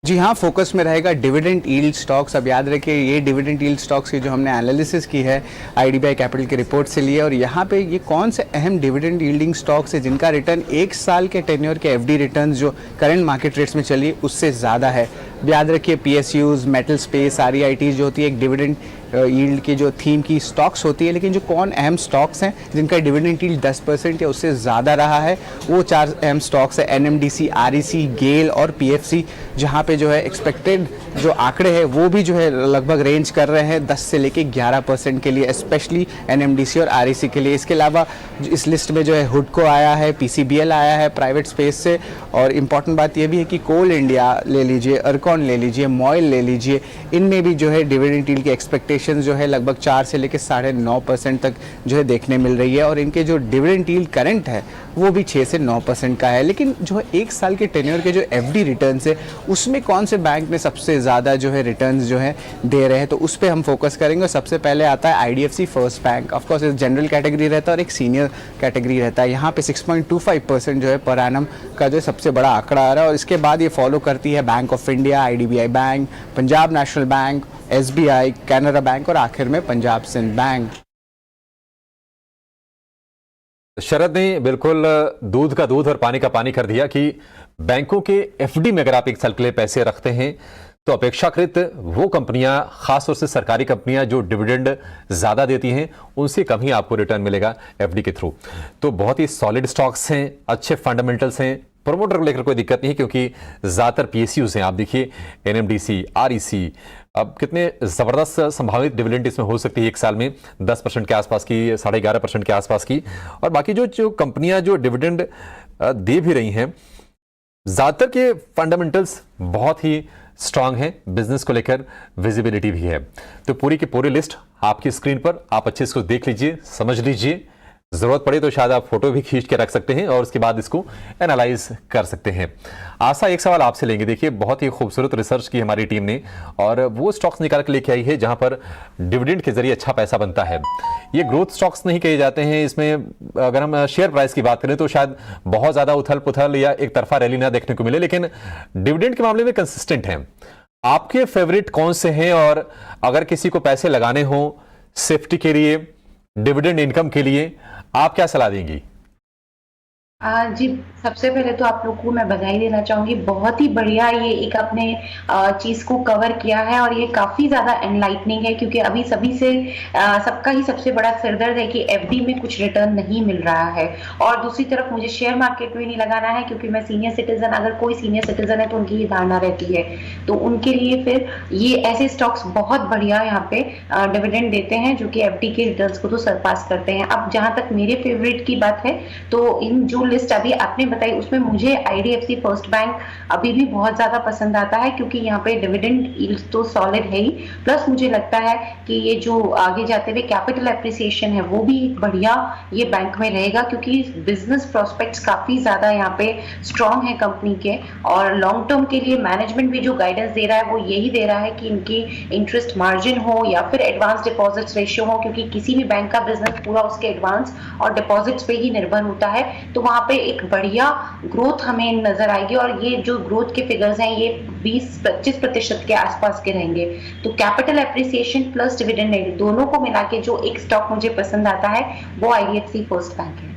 जी हाँ, फोकस में रहेगा डिविडेंड यील्ड स्टॉक्स। अब याद रखिए, ये डिविडेंड यील्ड स्टॉक्स की जो हमने एनालिसिस की है आईडीबीआई कैपिटल की रिपोर्ट से लिए, और यहाँ पे ये कौन से अहम डिविडेंड यील्डिंग स्टॉक्स है जिनका रिटर्न 1 साल के टेन्योर के एफडी रिटर्न्स जो करंट मार्केट रेट्स में चली उससे ज़्यादा है। याद रखिए, पीएसयूज, मेटल स्पेस, आरईआईटीज जो होती है एक डिविडेंड यील्ड की जो थीम की स्टॉक्स होती है, लेकिन जो कौन अहम स्टॉक्स हैं जिनका डिविडेंड यील्ड 10% या उससे ज़्यादा रहा है, वो 4 अहम स्टॉक्स है एनएमडीसी, आरईसी, गेल और पीएफसी, जहाँ पे जो है एक्सपेक्टेड जो आंकड़े हैं वो भी जो है लगभग रेंज कर रहे हैं 10 से लेके 11% के लिए, स्पेशली एनएमडीसी और आरईसी के लिए। इसके अलावा इस लिस्ट में जो है हुडको आया है, पीसीबीएल आया है प्राइवेट स्पेस से, और इम्पॉर्टेंट बात यह भी है कि कोल इंडिया ले लीजिए, अर्कॉन ले लीजिए, मॉयल ले लीजिए, इनमें भी जो है डिविडेंड यील्ड की एक्सपेक्टेशन जो है लगभग 4 से लेकर 9.5% तक जो है देखने मिल रही है, और इनके जो डिविडेंड यील्ड करंट है वो भी 6 से 9% का है। लेकिन जो है 1 साल के टेन्योर के जो एफडी रिटर्न्स है उसमें कौन से बैंक ने सबसे ज़्यादा जो है रिटर्न्स जो है दे रहे हैं, तो उस पर हम फोकस करेंगे। सबसे पहले आता है आईडीएफसी फर्स्ट बैंक। ऑफकोर्स एक जनरल कैटेगरी रहता है और एक सीनियर कैटेगरी रहता है। यहाँ पे 6.25% जो है पर एनम का जो सबसे बड़ा आंकड़ा आ रहा है, और इसके बाद ये फॉलो करती है bank of India, IDBI bank, Punjab national bank, SBI, Canara bank और आखिर में पंजाब सिंध बैंक। शरद ने बिल्कुल दूध का दूध और पानी का पानी कर दिया कि बैंकों के एफडी में अगर आप 1 साल के लिए पैसे रखते हैं तो अपेक्षाकृत वो कंपनियां, खासतौर से सरकारी कंपनियां जो डिविडेंड ज्यादा देती हैं, उनसे कम ही आपको रिटर्न मिलेगा एफडी के थ्रू। तो बहुत ही सॉलिड स्टॉक्स हैं, अच्छे फंडामेंटल्स हैं, प्रोमोटर को लेकर कोई दिक्कत नहीं है क्योंकि ज्यादातर पीएसयूज हैं। आप देखिए एनएमडीसी, आरईसी, अब कितने जबरदस्त संभावित डिविडेंड इसमें हो सकती है 1 साल में, 10% के आसपास की, 11.5% के आसपास की। और बाकी जो कंपनियां जो डिविडेंड दे भी रही हैं, ज्यादातर के फंडामेंटल्स बहुत ही स्ट्रांग है, बिजनेस को लेकर विजिबिलिटी भी है। तो पूरी की पूरी लिस्ट आपकी स्क्रीन पर, आप अच्छे इसको देख लीजिए, समझ लीजिए, जरूरत पड़े तो शायद आप फोटो भी खींच के रख सकते हैं और उसके बाद इसको एनालाइज कर सकते हैं। आशा, एक सवाल आपसे लेंगे। देखिए, बहुत ही खूबसूरत रिसर्च की हमारी टीम ने और वो स्टॉक्स निकाल के लेके आई है जहां पर डिविडेंड के जरिए अच्छा पैसा बनता है। ये ग्रोथ स्टॉक्स नहीं कहे जाते हैं। इसमें अगर हम शेयर प्राइस की बात करें तो शायद बहुत ज्यादा उथल पुथल या एक तरफा रैली ना देखने को मिले, लेकिन डिविडेंड के मामले में कंसिस्टेंट है। आपके फेवरेट कौन से हैं, और अगर किसी को पैसे लगाने हो सेफ्टी के लिए, डिविडेंड इनकम के लिए, आप क्या सलाह देंगी? जी, सबसे पहले तो आप लोग को मैं बधाई देना चाहूंगी। बहुत ही बढ़िया ये एक आपने चीज को कवर किया है, और ये काफी ज्यादा एनलाइटनिंग है क्योंकि अभी सभी से सबका ही सबसे बड़ा सिरदर्द है कि एफडी में कुछ रिटर्न नहीं मिल रहा है, और दूसरी तरफ मुझे शेयर मार्केट में नहीं लगाना है क्योंकि मैं सीनियर सिटीजन, अगर कोई सीनियर सिटीजन है तो उनकी ये धारणा रहती है, तो उनके लिए फिर ये ऐसे स्टॉक्स बहुत बढ़िया यहाँ पे डिविडेंड देते हैं जो कि एफडी के रिटर्न्स को तो सरपास करते हैं। अब जहां तक मेरे फेवरेट की बात है, तो इन जो लिस्ट अभी आपने बताई उसमें मुझे आईडीएफसी फर्स्ट बैंक अभी भी बहुत ज्यादा पसंद आता है क्योंकि यहाँ पे डिविडेंड यील्ड तो सॉलिड है ही, प्लस मुझे लगता है कि ये जो आगे जाते हुए कैपिटल एप्रिसिएशन है वो भी एक बढ़िया ये बैंक में रहेगा क्योंकि बिजनेस प्रोस्पेक्ट्स काफी ज्यादा यहाँ पे स्ट्रांग है कंपनी के, और लॉन्ग टर्म के लिए मैनेजमेंट भी जो गाइडेंस दे रहा है वो यही दे रहा है कि इनकी इंटरेस्ट मार्जिन हो या फिर एडवांस डिपॉजिट्स रेशियो हो, क्योंकि किसी भी बैंक का बिजनेस पूरा उसके एडवांस और डिपॉजिट्स पे ही निर्भर होता है, तो वहां पे एक बढ़िया ग्रोथ हमें नजर आएगी। और ये जो ग्रोथ के फिगर्स हैं ये 20-25% के आसपास के रहेंगे। तो कैपिटल एप्रिसिएशन प्लस डिविडेंड दोनों को मिला के जो एक स्टॉक मुझे पसंद आता है वो आईडीएफसी फर्स्ट बैंक है।